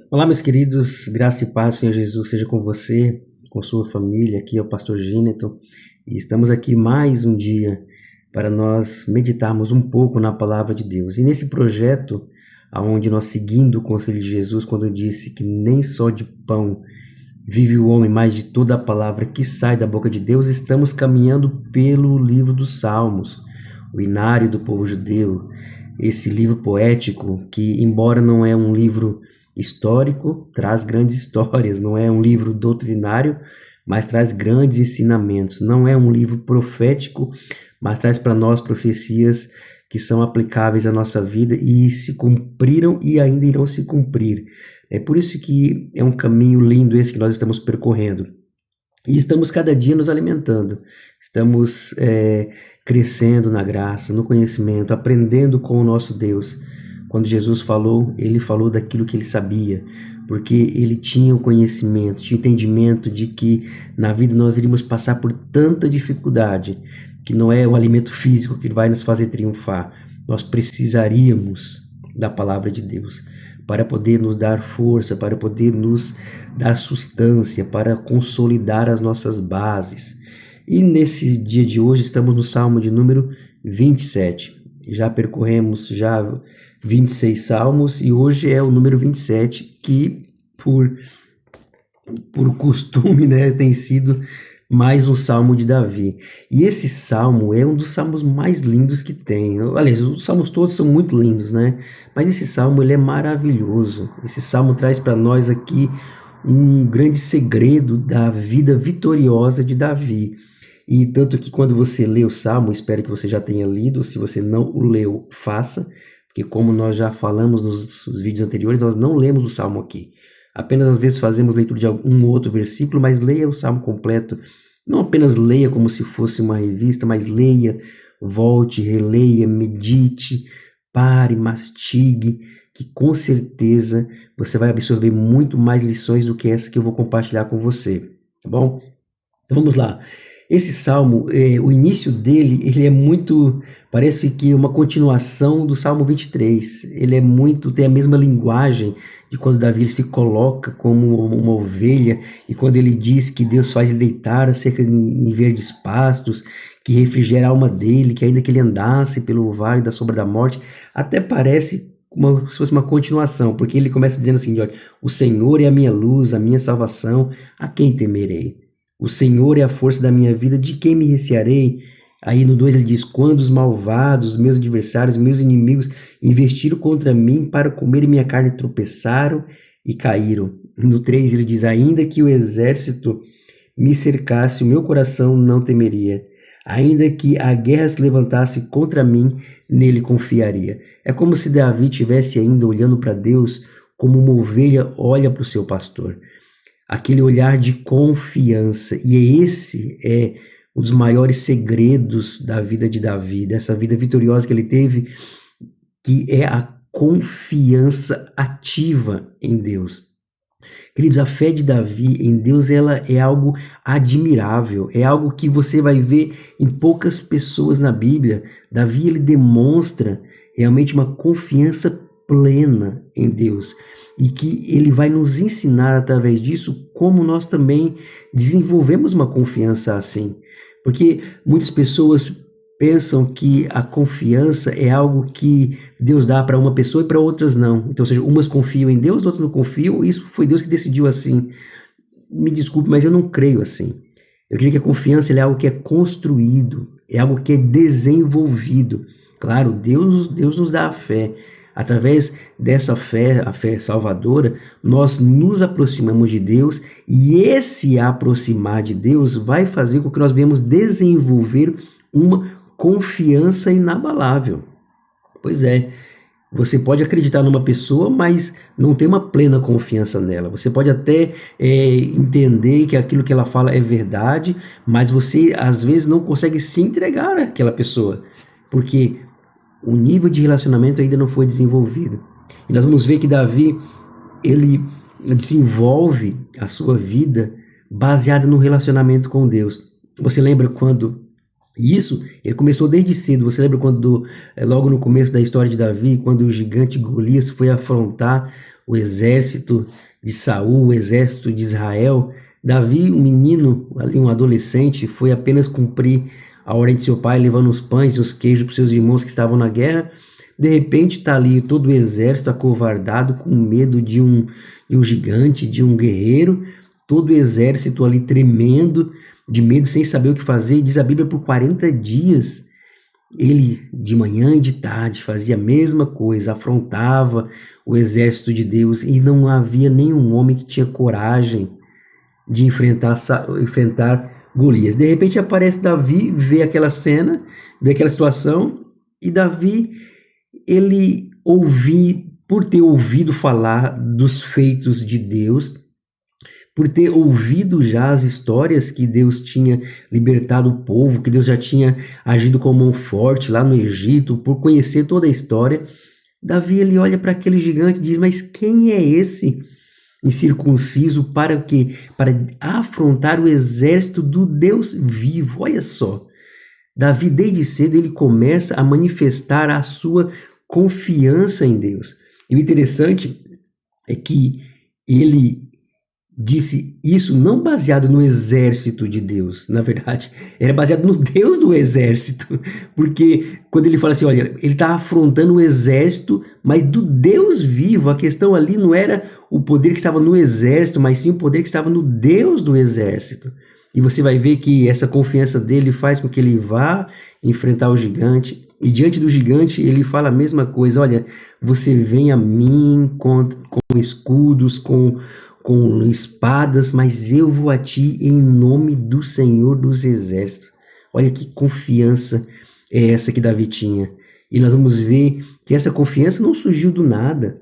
Olá, meus queridos, graça e paz, Senhor Jesus, seja com você, com sua família. Aqui é o pastor Gíneton e estamos aqui mais um dia para nós meditarmos um pouco na palavra de Deus. E nesse projeto, aonde nós seguindo o conselho de Jesus, quando disse que nem só de pão vive o homem, mas de toda a palavra que sai da boca de Deus, estamos caminhando pelo livro dos Salmos, o inário do povo judeu, esse livro poético que, embora não é um livro histórico, traz grandes histórias, não é um livro doutrinário, mas traz grandes ensinamentos, não é um livro profético, mas traz para nós profecias que são aplicáveis à nossa vida e se cumpriram e ainda irão se cumprir. É por isso que é um caminho lindo esse que nós estamos percorrendo. E estamos cada dia nos alimentando, estamos crescendo na graça, no conhecimento, aprendendo com o nosso Deus. Quando Jesus falou, ele falou daquilo que ele sabia, porque ele tinha o conhecimento, tinha o entendimento de que na vida nós iríamos passar por tanta dificuldade, que não é o alimento físico que vai nos fazer triunfar. Nós precisaríamos da palavra de Deus para poder nos dar força, para poder nos dar sustância, para consolidar as nossas bases. E nesse dia de hoje estamos no Salmo de número 27. Já percorremos 26 salmos e hoje é o número 27, que por costume, né, tem sido mais um salmo de Davi. E esse salmo é um dos salmos mais lindos que tem. Aliás, os salmos todos são muito lindos, né? Mas esse salmo ele é maravilhoso. Esse salmo traz para nós aqui um grande segredo da vida vitoriosa de Davi. E tanto que quando você lê o salmo, espero que você já tenha lido, se você não o leu, faça, porque como nós já falamos nos vídeos anteriores, nós não lemos o salmo aqui. Apenas às vezes fazemos leitura de algum outro versículo, mas leia o salmo completo. Não apenas leia como se fosse uma revista, mas leia, volte, releia, medite, pare, mastigue, que com certeza você vai absorver muito mais lições do que essa que eu vou compartilhar com você, tá bom? Então vamos lá. Esse salmo, o início dele, ele é muito, parece que uma continuação do Salmo 23. Ele é muito, tem a mesma linguagem de quando Davi se coloca como uma ovelha e quando ele diz que Deus faz ele deitar cerca em verdes pastos, que refrigera a alma dele, que ainda que ele andasse pelo vale da sombra da morte, até parece como se fosse uma continuação, porque ele começa dizendo assim, olha, o Senhor é a minha luz, a minha salvação, a quem temerei? O Senhor é a força da minha vida, de quem me recearei? Aí no 2 ele diz, quando os malvados, meus adversários, meus inimigos, investiram contra mim para comer minha carne, tropeçaram e caíram. No 3 ele diz, ainda que o exército me cercasse, o meu coração não temeria. Ainda que a guerra se levantasse contra mim, nele confiaria. É como se Davi estivesse ainda olhando para Deus como uma ovelha olha para o seu pastor. Aquele olhar de confiança. E esse é um dos maiores segredos da vida de Davi, dessa vida vitoriosa que ele teve, que é a confiança ativa em Deus. Queridos, a fé de Davi em Deus, ela é algo admirável, é algo que você vai ver em poucas pessoas na Bíblia. Davi, ele demonstra realmente uma confiança plena em Deus e que ele vai nos ensinar através disso como nós também desenvolvemos uma confiança assim. Porque muitas pessoas pensam que a confiança é algo que Deus dá para uma pessoa e para outras não. Então, ou seja, umas confiam em Deus, outras não confiam, e isso foi Deus que decidiu assim. Me desculpe, mas eu não creio assim. Eu creio que a confiança é algo que é construído, é algo que é desenvolvido. Claro, Deus nos dá a fé. Através dessa fé, a fé salvadora, nós nos aproximamos de Deus e esse aproximar de Deus vai fazer com que nós venhamos desenvolver uma confiança inabalável. Pois é, você pode acreditar numa pessoa, mas não ter uma plena confiança nela. Você pode até entender que aquilo que ela fala é verdade, mas você às vezes não consegue se entregar àquela pessoa, porque o nível de relacionamento ainda não foi desenvolvido. E nós vamos ver que Davi, ele desenvolve a sua vida baseada no relacionamento com Deus. Você lembra quando E isso, ele começou desde cedo. Você lembra quando, logo no começo da história de Davi, quando o gigante Golias foi afrontar o exército de Saul, o exército de Israel? Davi, um menino, ali um adolescente, foi apenas cumprir a ordem de seu pai, levando os pães e os queijos para seus irmãos que estavam na guerra. De repente está ali todo o exército acovardado, com medo de um gigante, de um guerreiro, todo o exército ali tremendo, de medo, sem saber o que fazer. E diz a Bíblia, por 40 dias, ele de manhã e de tarde fazia a mesma coisa, afrontava o exército de Deus, e não havia nenhum homem que tinha coragem de enfrentar Golias. De repente aparece Davi, vê aquela cena, vê aquela situação, e Davi, ele por ter ouvido falar dos feitos de Deus, por ter ouvido já as histórias que Deus tinha libertado o povo, que Deus já tinha agido com mão forte lá no Egito, por conhecer toda a história, Davi, ele olha para aquele gigante e diz: mas quem é esse incircunciso para o quê? Para afrontar o exército do Deus vivo. Olha só, Davi desde cedo ele começa a manifestar a sua confiança em Deus. E o interessante é que ele disse isso não baseado no exército de Deus, na verdade, era baseado no Deus do exército, porque quando ele fala assim, olha, ele está afrontando o exército, mas do Deus vivo. A questão ali não era o poder que estava no exército, mas sim o poder que estava no Deus do exército. E você vai ver que essa confiança dele faz com que ele vá enfrentar o gigante, e diante do gigante ele fala a mesma coisa: olha, você vem a mim com escudos, com espadas, mas eu vou a ti em nome do Senhor dos Exércitos. Olha que confiança é essa que Davi tinha. E nós vamos ver que essa confiança não surgiu do nada,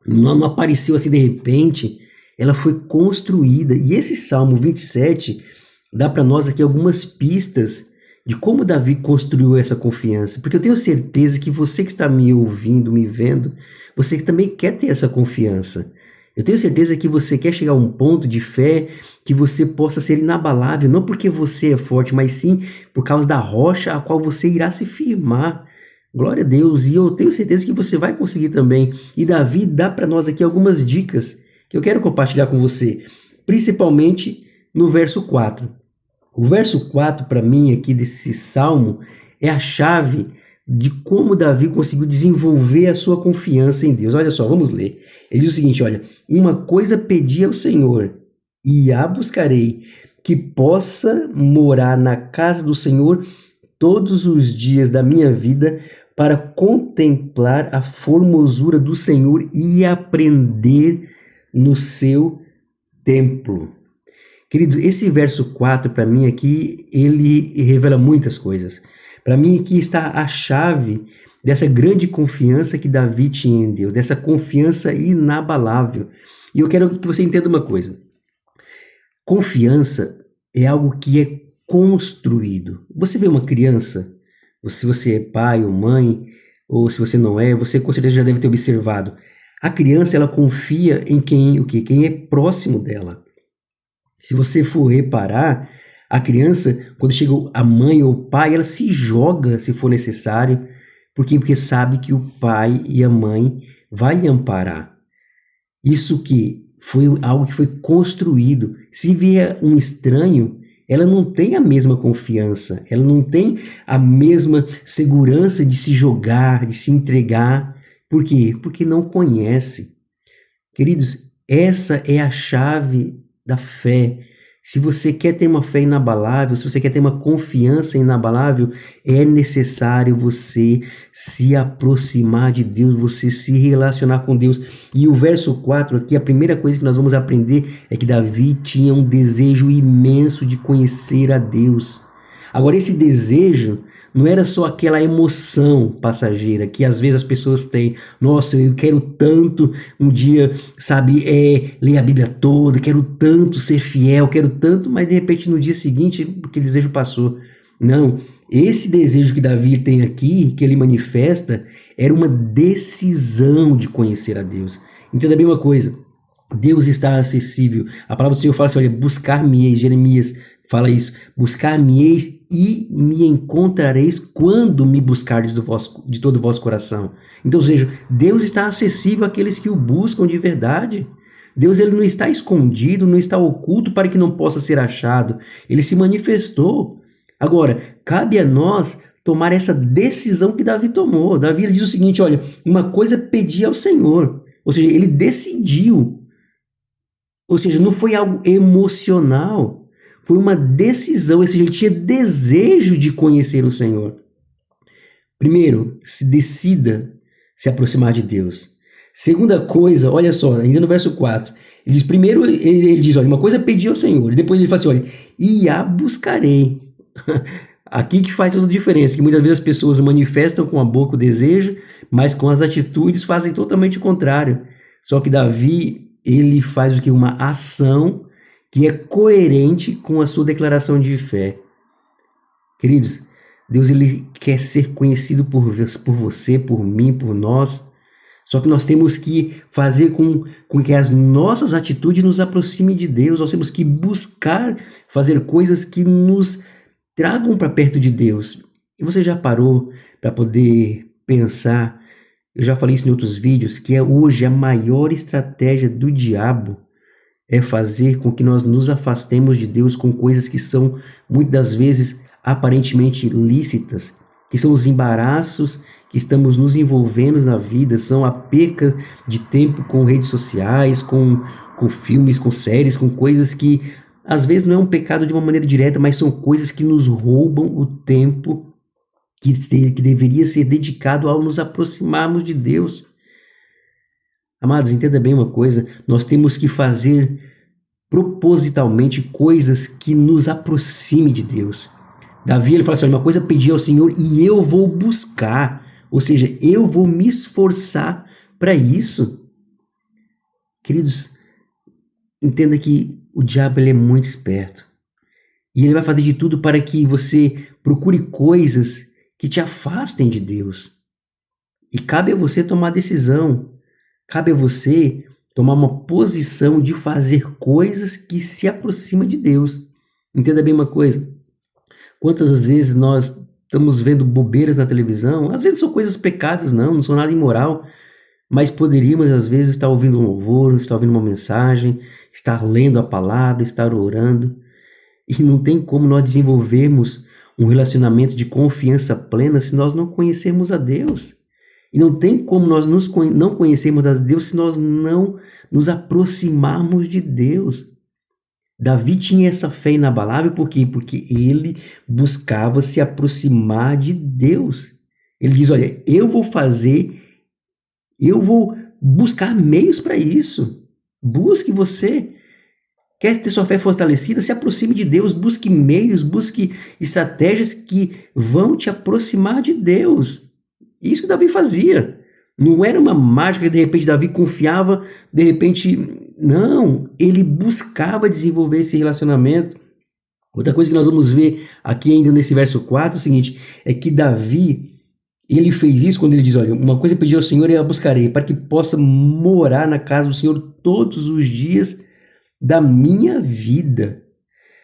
não apareceu assim de repente, ela foi construída. E esse Salmo 27 dá para nós aqui algumas pistas de como Davi construiu essa confiança, porque eu tenho certeza que você que está me ouvindo, me vendo, você também quer ter essa confiança. Eu tenho certeza que você quer chegar a um ponto de fé que você possa ser inabalável, não porque você é forte, mas sim por causa da rocha a qual você irá se firmar. Glória a Deus, e eu tenho certeza que você vai conseguir também. E Davi dá para nós aqui algumas dicas que eu quero compartilhar com você, principalmente no verso 4. O verso 4, para mim, aqui desse salmo, é a chave de como Davi conseguiu desenvolver a sua confiança em Deus. Olha só, vamos ler. Ele diz o seguinte, olha: uma coisa pedi ao Senhor, e a buscarei, que possa morar na casa do Senhor todos os dias da minha vida, para contemplar a formosura do Senhor e aprender no seu templo. Queridos, esse verso 4 para mim aqui, ele revela muitas coisas. Para mim aqui está a chave dessa grande confiança que Davi tinha em Deus, dessa confiança inabalável. E eu quero que você entenda uma coisa. Confiança é algo que é construído. Você vê uma criança, se você é pai ou mãe, ou se você não é, você com certeza já deve ter observado. A criança, ela confia em quem, o quê? Quem é próximo dela. Se você for reparar, a criança, quando chega a mãe ou o pai, ela se joga se for necessário. Por quê? Porque sabe que o pai e a mãe vai lhe amparar. Isso que foi algo que foi construído. Se vier um estranho, ela não tem a mesma confiança, ela não tem a mesma segurança de se jogar, de se entregar. Por quê? Porque não conhece. Queridos, essa é a chave da fé. Se você quer ter uma fé inabalável, se você quer ter uma confiança inabalável, é necessário você se aproximar de Deus, você se relacionar com Deus. E o verso 4 aqui, a primeira coisa que nós vamos aprender é que Davi tinha um desejo imenso de conhecer a Deus. Agora, esse desejo não era só aquela emoção passageira que às vezes as pessoas têm. Nossa, eu quero tanto um dia, sabe, ler a Bíblia toda, quero tanto ser fiel, quero tanto, mas de repente no dia seguinte aquele desejo passou. Não, esse desejo que Davi tem aqui, que ele manifesta, era uma decisão de conhecer a Deus. Entenda bem uma coisa: Deus está acessível. A palavra do Senhor fala assim, olha, buscar-me-eis, Jeremias Fala isso, buscar-me-eis e me encontrareis quando me buscardes de todo o vosso coração. Então, ou seja, Deus está acessível àqueles que o buscam de verdade. Deus ele não está escondido, não está oculto para que não possa ser achado. Ele se manifestou. Agora, cabe a nós tomar essa decisão que Davi tomou. Davi ele diz o seguinte, olha, uma coisa pedi ao Senhor. Ou seja, ele decidiu. Ou seja, não foi algo emocional. Foi uma decisão, ou seja, ele tinha desejo de conhecer o Senhor. Primeiro, se decida se aproximar de Deus. Segunda coisa, olha só, ainda no verso 4, ele diz, primeiro ele diz, olha, uma coisa pedi ao Senhor, e depois ele fala assim, olha, e a buscarei. Aqui que faz toda a diferença, que muitas vezes as pessoas manifestam com a boca o desejo, mas com as atitudes fazem totalmente o contrário. Só que Davi, ele faz o que? Uma ação que é coerente com a sua declaração de fé. Queridos, Deus ele quer ser conhecido por você, por mim, por nós. Só que nós temos que fazer com que as nossas atitudes nos aproximem de Deus. Nós temos que buscar fazer coisas que nos tragam para perto de Deus. E você já parou para poder pensar, eu já falei isso em outros vídeos, que hoje a maior estratégia do diabo é fazer com que nós nos afastemos de Deus com coisas que são, muitas das vezes, aparentemente lícitas, que são os embaraços que estamos nos envolvendo na vida, são a perca de tempo com redes sociais, com filmes, com séries, com coisas que, às vezes, não é um pecado de uma maneira direta, mas são coisas que nos roubam o tempo que deveria ser dedicado ao nos aproximarmos de Deus. Amados, entenda bem uma coisa, nós temos que fazer propositalmente coisas que nos aproximem de Deus. Davi ele fala assim, uma coisa pedi ao Senhor e eu vou buscar, ou seja, eu vou me esforçar para isso. Queridos, entenda que o diabo ele é muito esperto e ele vai fazer de tudo para que você procure coisas que te afastem de Deus. E cabe a você tomar a decisão. Cabe a você tomar uma posição de fazer coisas que se aproximam de Deus. Entenda bem uma coisa. Quantas vezes nós estamos vendo bobeiras na televisão? Às vezes são coisas pecadas, não são nada imoral. Mas poderíamos, às vezes, estar ouvindo um louvor, estar ouvindo uma mensagem, estar lendo a palavra, estar orando. E não tem como nós desenvolvermos um relacionamento de confiança plena se nós não conhecermos a Deus. E não tem como nós não conhecermos a Deus se nós não nos aproximarmos de Deus. Davi tinha essa fé inabalável, por quê? Porque ele buscava se aproximar de Deus. Ele diz, olha, eu vou buscar meios para isso. Busque você. Quer ter sua fé fortalecida? Se aproxime de Deus, busque meios, busque estratégias que vão te aproximar de Deus. Isso que Davi fazia. Não era uma mágica que de repente Davi confiava, de repente, não. Ele buscava desenvolver esse relacionamento. Outra coisa que nós vamos ver aqui ainda nesse verso 4 é o seguinte, é que Davi, ele fez isso quando ele diz, olha, uma coisa eu pedi ao Senhor e eu a buscarei, para que possa morar na casa do Senhor todos os dias da minha vida.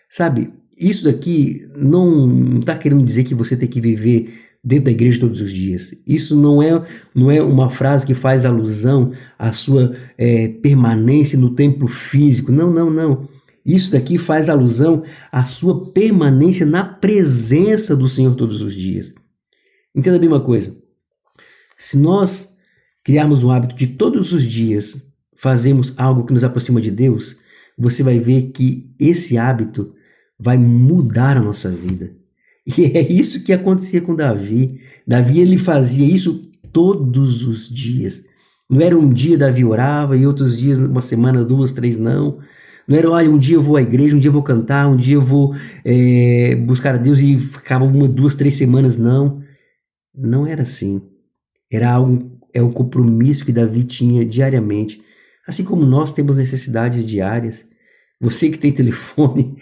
Sabe, isso daqui não está querendo dizer que você tem que viver dentro da igreja todos os dias. Isso não é uma frase que faz alusão à sua permanência no templo físico. Não. Isso daqui faz alusão à sua permanência na presença do Senhor todos os dias. Entenda bem uma coisa. Se nós criarmos um hábito de todos os dias fazermos algo que nos aproxima de Deus, você vai ver que esse hábito vai mudar a nossa vida. E é isso que acontecia com Davi. Davi ele fazia isso todos os dias. Não era um dia Davi orava e outros dias, uma semana, 2, 3, não. Não era, olha, um dia eu vou à igreja, um dia eu vou cantar, um dia eu vou buscar a Deus e ficava 1, 2, 3 semanas, não. Não era assim. Era um compromisso que Davi tinha diariamente. Assim como nós temos necessidades diárias. Você que tem telefone,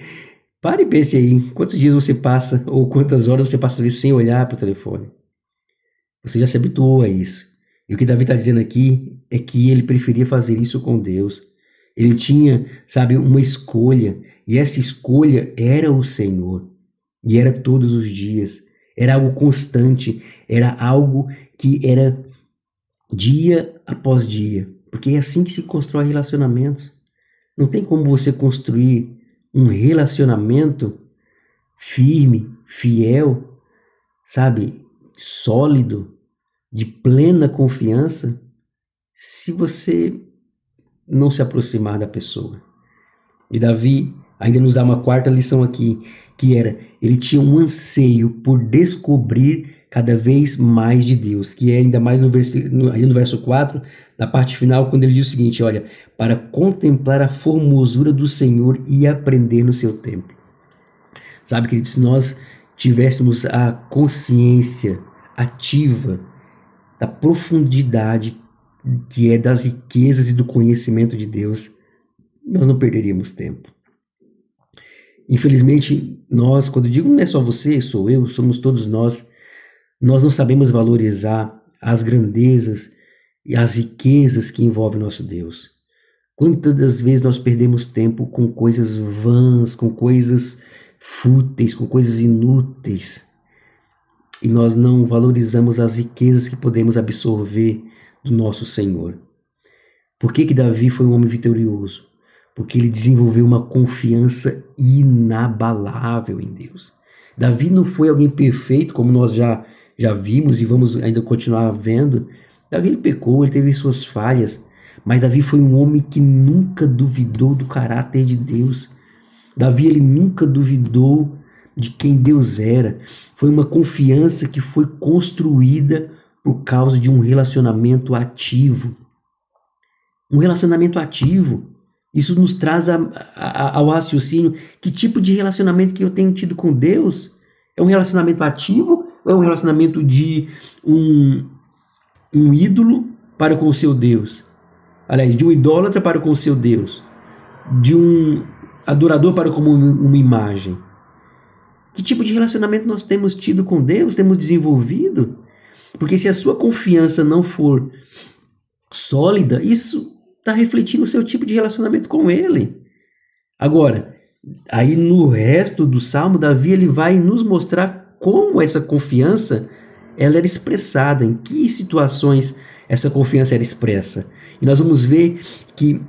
pare e pense aí, quantos dias você passa, ou quantas horas você passa sem olhar para o telefone? Você já se habituou a isso. E o que Davi está dizendo aqui é que ele preferia fazer isso com Deus. Ele tinha, sabe, uma escolha, e essa escolha era o Senhor, e era todos os dias, era algo constante, era algo que era dia após dia, porque é assim que se constrói relacionamentos. Não tem como você construir um relacionamento firme, fiel, sabe, sólido, de plena confiança, se você não se aproximar da pessoa. E Davi ainda nos dá uma quarta lição aqui, que era, ele tinha um anseio por descobrir cada vez mais de Deus, que é ainda mais aí no verso 4, na parte final, quando ele diz o seguinte, olha, para contemplar a formosura do Senhor e aprender no seu templo. Sabe, queridos, se nós tivéssemos a consciência ativa da profundidade que é das riquezas e do conhecimento de Deus, nós não perderíamos tempo. Infelizmente, nós, quando eu digo não é só você, sou eu, somos todos nós não sabemos valorizar as grandezas e as riquezas que envolvem nosso Deus. Quantas das vezes nós perdemos tempo com coisas vãs, com coisas fúteis, com coisas inúteis, e nós não valorizamos as riquezas que podemos absorver do nosso Senhor. Por que Davi foi um homem vitorioso? Porque ele desenvolveu uma confiança inabalável em Deus. Davi não foi alguém perfeito, como nós já vimos e vamos ainda continuar vendo. Davi ele pecou, ele teve suas falhas, mas Davi foi um homem que nunca duvidou do caráter de Deus. Davi ele nunca duvidou de quem Deus era. Foi uma confiança que foi construída por causa de um relacionamento ativo. Um relacionamento ativo. Isso nos traz ao raciocínio, que tipo de relacionamento que eu tenho tido com Deus? É um relacionamento ativo ou é um relacionamento de um ídolo para com o seu Deus? Aliás, de um idólatra para com o seu Deus? De um adorador para com uma imagem? Que tipo de relacionamento nós temos tido com Deus, temos desenvolvido? Porque se a sua confiança não for sólida, isso está refletindo o seu tipo de relacionamento com Ele. Agora, aí no resto do Salmo, Davi ele vai nos mostrar como essa confiança ela era expressada, em que situações essa confiança era expressa. E nós vamos ver que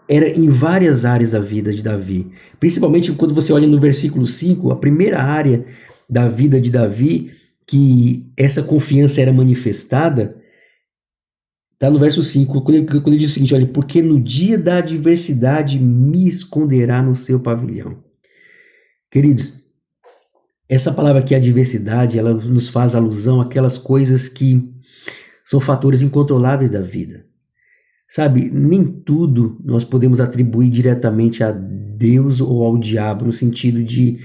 era em várias áreas da vida de Davi. Principalmente quando você olha no versículo 5, a primeira área da vida de Davi, que essa confiança era manifestada, está no verso 5, quando ele diz o seguinte, olha, porque no dia da adversidade me esconderá no seu pavilhão. Queridos, essa palavra aqui, adversidade, ela nos faz alusão àquelas coisas que são fatores incontroláveis da vida. Sabe, nem tudo nós podemos atribuir diretamente a Deus ou ao diabo, no sentido de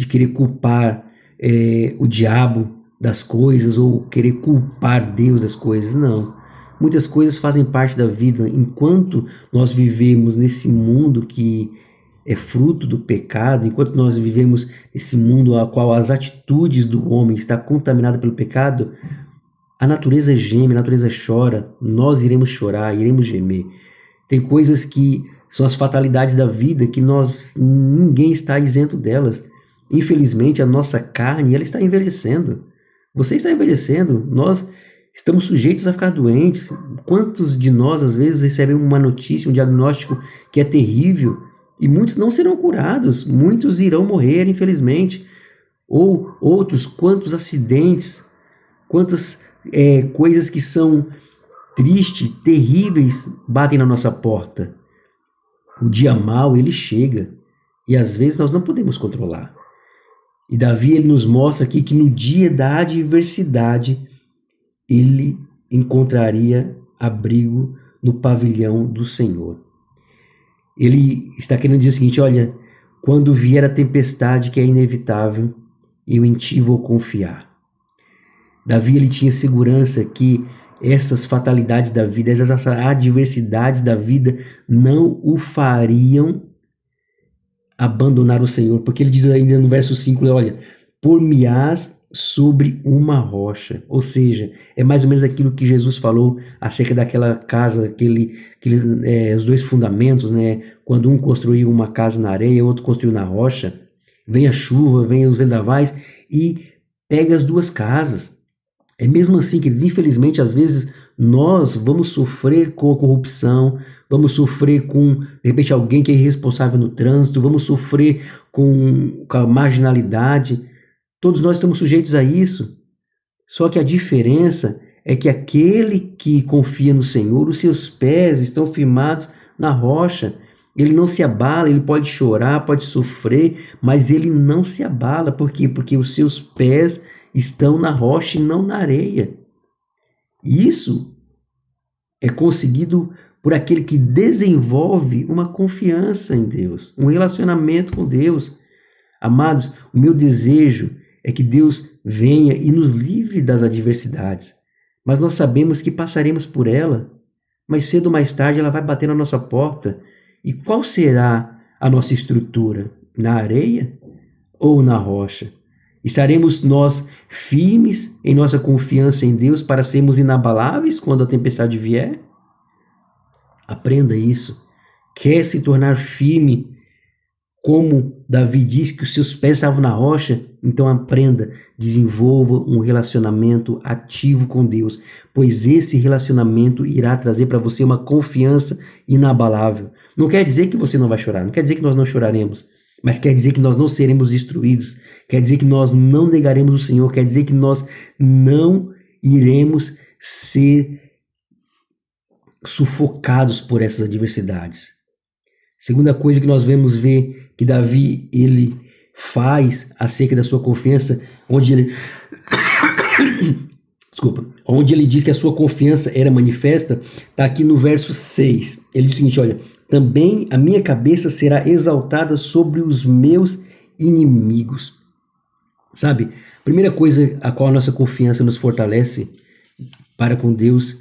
querer culpar o diabo das coisas ou querer culpar Deus das coisas, não. Muitas coisas fazem parte da vida enquanto nós vivemos nesse mundo que é fruto do pecado, enquanto nós vivemos nesse mundo a qual as atitudes do homem está contaminada pelo pecado, a natureza geme, a natureza chora, nós iremos chorar, iremos gemer. Tem coisas que são as fatalidades da vida que ninguém está isento delas. Infelizmente, a nossa carne, ela está envelhecendo. Você está envelhecendo, nós estamos sujeitos a ficar doentes. Quantos de nós, às vezes, recebem uma notícia, um diagnóstico que é terrível e muitos não serão curados, muitos irão morrer, infelizmente. Ou outros, quantos acidentes, quantas coisas que são tristes, terríveis, batem na nossa porta. O dia mau, ele chega e às vezes nós não podemos controlar. E Davi ele nos mostra aqui que no dia da adversidade ele encontraria abrigo no pavilhão do Senhor. Ele está querendo dizer o seguinte, olha, quando vier a tempestade que é inevitável, eu em ti vou confiar. Davi ele tinha segurança que essas fatalidades da vida, essas adversidades da vida não o fariam abandonar o Senhor, porque ele diz ainda no verso 5, olha, por-me-ás sobre uma rocha. Ou seja, é mais ou menos aquilo que Jesus falou acerca daquela casa, os dois fundamentos, né? Quando um construiu uma casa na areia, o outro construiu na rocha, vem a chuva, vem os vendavais e pega as duas casas. É mesmo assim, queridos, infelizmente, às vezes nós vamos sofrer com a corrupção, vamos sofrer com, de repente, alguém que é irresponsável no trânsito, vamos sofrer com a marginalidade. Todos nós estamos sujeitos a isso. Só que a diferença é que aquele que confia no Senhor, os seus pés estão firmados na rocha. Ele não se abala, ele pode chorar, pode sofrer, mas ele não se abala. Por quê? Porque os seus pés estão na rocha e não na areia. Isso é conseguido por aquele que desenvolve uma confiança em Deus, um relacionamento com Deus. Amados, o meu desejo é que Deus venha e nos livre das adversidades, mas nós sabemos que passaremos por ela, mas cedo ou mais tarde ela vai bater na nossa porta. E qual será a nossa estrutura? Na areia ou na rocha? Estaremos nós firmes em nossa confiança em Deus para sermos inabaláveis quando a tempestade vier? Aprenda isso. Quer se tornar firme, como Davi disse que os seus pés estavam na rocha? Então aprenda, desenvolva um relacionamento ativo com Deus, pois esse relacionamento irá trazer para você uma confiança inabalável. Não quer dizer que você não vai chorar, não quer dizer que nós não choraremos, mas quer dizer que nós não seremos destruídos, quer dizer que nós não negaremos o Senhor, quer dizer que nós não iremos ser sufocados por essas adversidades. Segunda coisa que nós vemos ver que Davi ele faz acerca da sua confiança, onde ele onde ele diz que a sua confiança era manifesta, está aqui no verso 6. Ele diz o seguinte, olha, também a minha cabeça será exaltada sobre os meus inimigos. Sabe, a primeira coisa a qual a nossa confiança nos fortalece para com Deus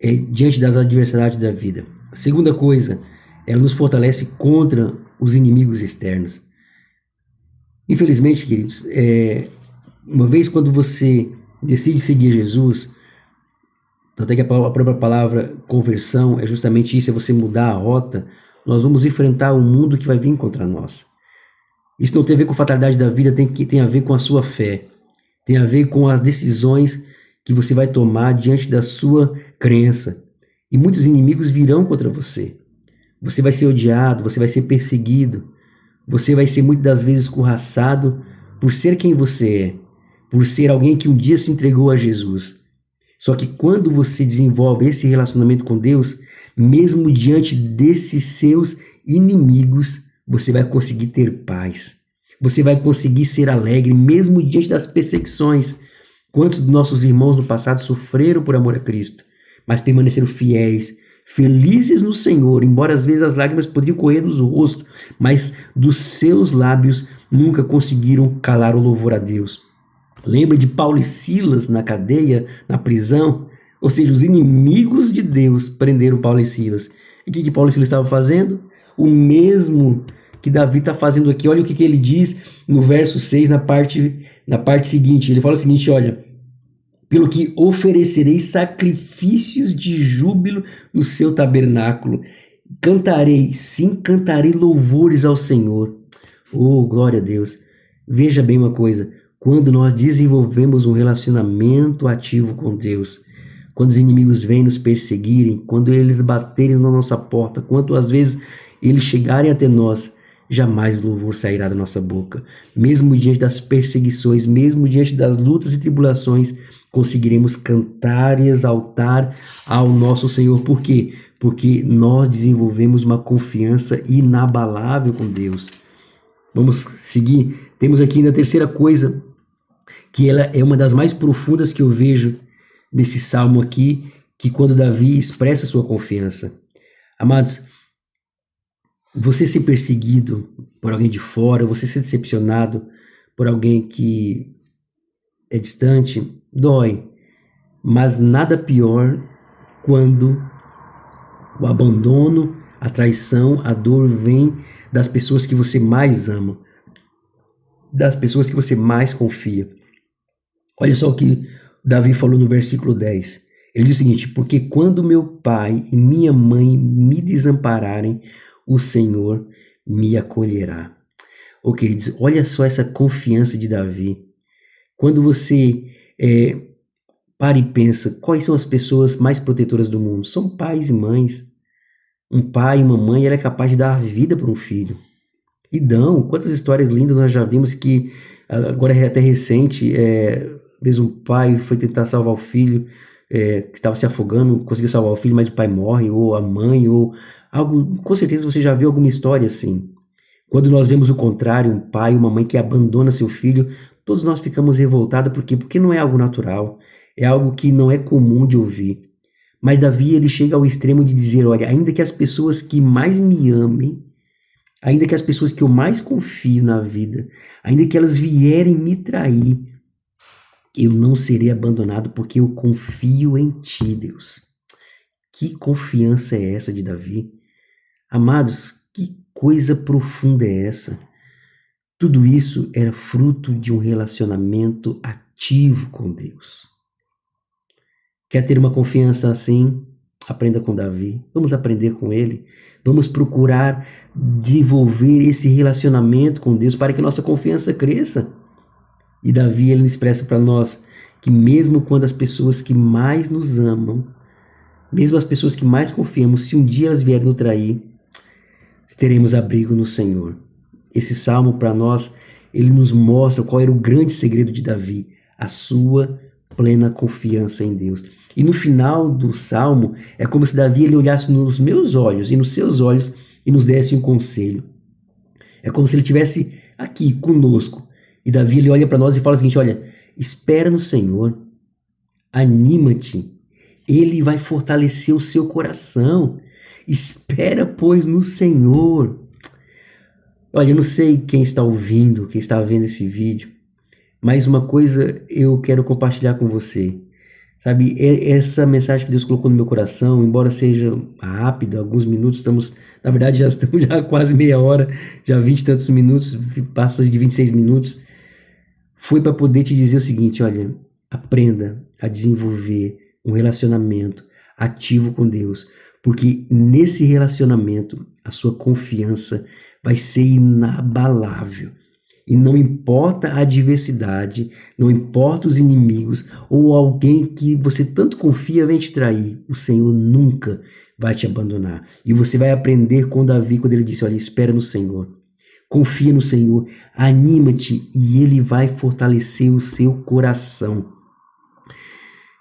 é diante das adversidades da vida. A segunda coisa, ela nos fortalece contra os inimigos externos. Infelizmente, queridos, uma vez quando você decide seguir Jesus, até que a própria palavra conversão é justamente isso, é você mudar a rota, nós vamos enfrentar um mundo que vai vir contra nós. Isso não tem a ver com a fatalidade da vida, tem a ver com a sua fé, tem a ver com as decisões que você vai tomar diante da sua crença. E muitos inimigos virão contra você. Você vai ser odiado, você vai ser perseguido, você vai ser muitas das vezes escorraçado por ser quem você é, por ser alguém que um dia se entregou a Jesus. Só que quando você desenvolve esse relacionamento com Deus, mesmo diante desses seus inimigos, você vai conseguir ter paz. Você vai conseguir ser alegre, mesmo diante das perseguições. Quantos dos nossos irmãos no passado sofreram por amor a Cristo, mas permaneceram fiéis, felizes no Senhor, embora às vezes as lágrimas poderiam correr dos rostos, mas dos seus lábios nunca conseguiram calar o louvor a Deus. Lembra de Paulo e Silas na cadeia, na prisão? Ou seja, os inimigos de Deus prenderam Paulo e Silas. E o que Paulo e Silas estavam fazendo? O mesmo que Davi está fazendo aqui. Olha o que ele diz no verso 6, na parte seguinte. Ele fala o seguinte, olha, pelo que oferecerei sacrifícios de júbilo no seu tabernáculo. Cantarei, sim, cantarei louvores ao Senhor. Oh, glória a Deus. Veja bem uma coisa, quando nós desenvolvemos um relacionamento ativo com Deus, quando os inimigos vêm nos perseguirem, quando eles baterem na nossa porta, quando às vezes eles chegarem até nós, jamais louvor sairá da nossa boca. Mesmo diante das perseguições, mesmo diante das lutas e tribulações, conseguiremos cantar e exaltar ao nosso Senhor. Por quê? Porque nós desenvolvemos uma confiança inabalável com Deus. Vamos seguir. Temos aqui ainda a terceira coisa, que ela é uma das mais profundas que eu vejo nesse salmo aqui, que quando Davi expressa sua confiança. Amados, você ser perseguido por alguém de fora, você ser decepcionado por alguém que é distante, dói, mas nada pior quando o abandono, a traição, a dor vem das pessoas que você mais ama, das pessoas que você mais confia. Olha só o que Davi falou no versículo 10. Ele diz o seguinte: porque quando meu pai e minha mãe me desampararem, o Senhor me acolherá. Ô queridos, olha só essa confiança de Davi. Quando você para e pensa, quais são as pessoas mais protetoras do mundo? São pais e mães. Um pai e uma mãe, ela é capaz de dar a vida para um filho. E dão. Quantas histórias lindas nós já vimos que, agora é até recente, mesmo um pai foi tentar salvar o filho, que estava se afogando, conseguiu salvar o filho, mas o pai morre, ou a mãe, ou algo. Com certeza você já viu alguma história assim. Quando nós vemos o contrário, um pai, uma mãe que abandona seu filho, todos nós ficamos revoltados, por quê? Porque não é algo natural, é algo que não é comum de ouvir. Mas Davi, ele chega ao extremo de dizer, olha, ainda que as pessoas que mais me amem, ainda que as pessoas que eu mais confio na vida, ainda que elas vierem me trair, eu não serei abandonado porque eu confio em ti, Deus. Que confiança é essa de Davi? Amados, que coisa profunda é essa? Tudo isso era fruto de um relacionamento ativo com Deus. Quer ter uma confiança assim? Aprenda com Davi. Vamos aprender com ele. Vamos procurar desenvolver esse relacionamento com Deus para que nossa confiança cresça. E Davi, ele expressa para nós que mesmo quando as pessoas que mais nos amam, mesmo as pessoas que mais confiamos, se um dia elas vierem nos trair, teremos abrigo no Senhor. Esse salmo para nós, ele nos mostra qual era o grande segredo de Davi, a sua plena confiança em Deus. E no final do salmo, é como se Davi ele olhasse nos meus olhos e nos seus olhos e nos desse um conselho. É como se ele estivesse aqui conosco. E Davi ele olha para nós e fala o seguinte: olha, espera no Senhor, anima-te, ele vai fortalecer o seu coração. Espera, pois, no Senhor. Olha, eu não sei quem está ouvindo, quem está vendo esse vídeo, mas uma coisa eu quero compartilhar com você. Sabe, essa mensagem que Deus colocou no meu coração, embora seja rápida, alguns minutos, na verdade já estamos já quase meia hora, já 20 e tantos minutos, passa de 26 minutos, foi para poder te dizer o seguinte: olha, aprenda a desenvolver um relacionamento ativo com Deus, porque nesse relacionamento a sua confiança vai ser inabalável. E não importa a adversidade, não importa os inimigos ou alguém que você tanto confia vem te trair, o Senhor nunca vai te abandonar. E você vai aprender com Davi quando ele disse: olha, espera no Senhor, confia no Senhor, anima-te e ele vai fortalecer o seu coração.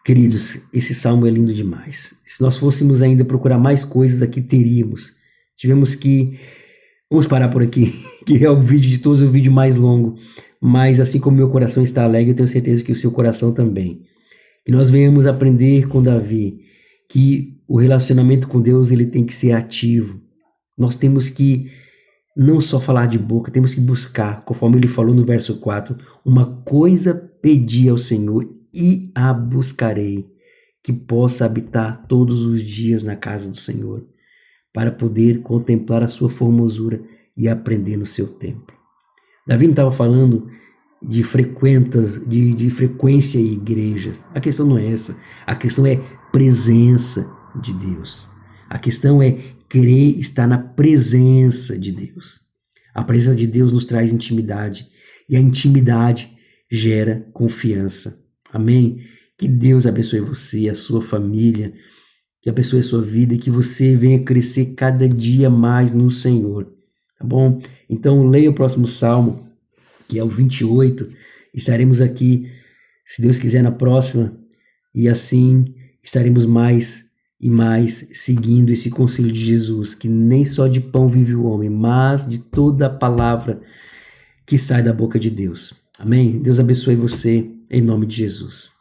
Queridos, esse salmo é lindo demais. Se nós fôssemos ainda procurar mais coisas aqui, teríamos. Tivemos que Vamos parar por aqui, que é o vídeo de todos, o vídeo mais longo. Mas assim como meu coração está alegre, eu tenho certeza que o seu coração também. Que nós venhamos aprender com Davi que o relacionamento com Deus ele tem que ser ativo. Nós temos que não só falar de boca, temos que buscar, conforme ele falou no verso 4, uma coisa pedi ao Senhor e a buscarei, que possa habitar todos os dias na casa do Senhor, para poder contemplar a sua formosura e aprender no seu templo. Davi não estava falando de frequência em igrejas. A questão não é essa. A questão é presença de Deus. A questão é querer estar na presença de Deus. A presença de Deus nos traz intimidade e a intimidade gera confiança. Amém? Que Deus abençoe você, a sua família, que abençoe a sua vida e que você venha crescer cada dia mais no Senhor, tá bom? Então leia o próximo salmo, que é o 28, estaremos aqui, se Deus quiser, na próxima, e assim estaremos mais e mais seguindo esse conselho de Jesus, que nem só de pão vive o homem, mas de toda a palavra que sai da boca de Deus. Amém? Deus abençoe você, em nome de Jesus.